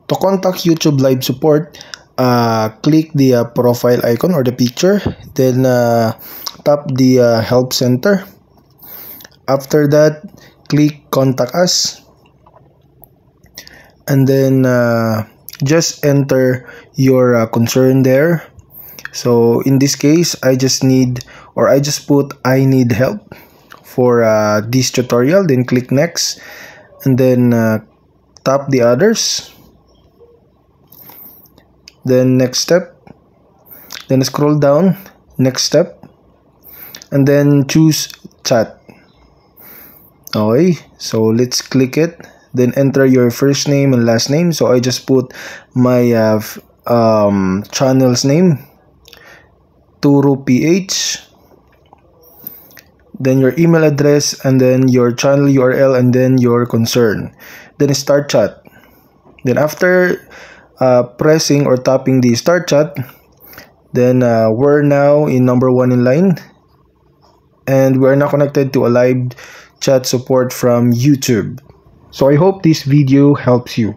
To contact YouTube live support, click the profile icon or the picture, then tap the help center. After that, click contact us, and then just enter your concern there. So in this case, I just put I need help for this tutorial, then click next, and then tap the others, then next step, then scroll down, next step, and then choose chat. Okay, so let's click it, then enter your first name and last name. So I just put my channel's name, TuruPH, then your email address, and then your channel URL, and then your concern. Then start chat. Then after pressing or tapping the start chat, then we're now in number 1 in line, and we're now connected to a live chat support from YouTube. So I hope this video helps you.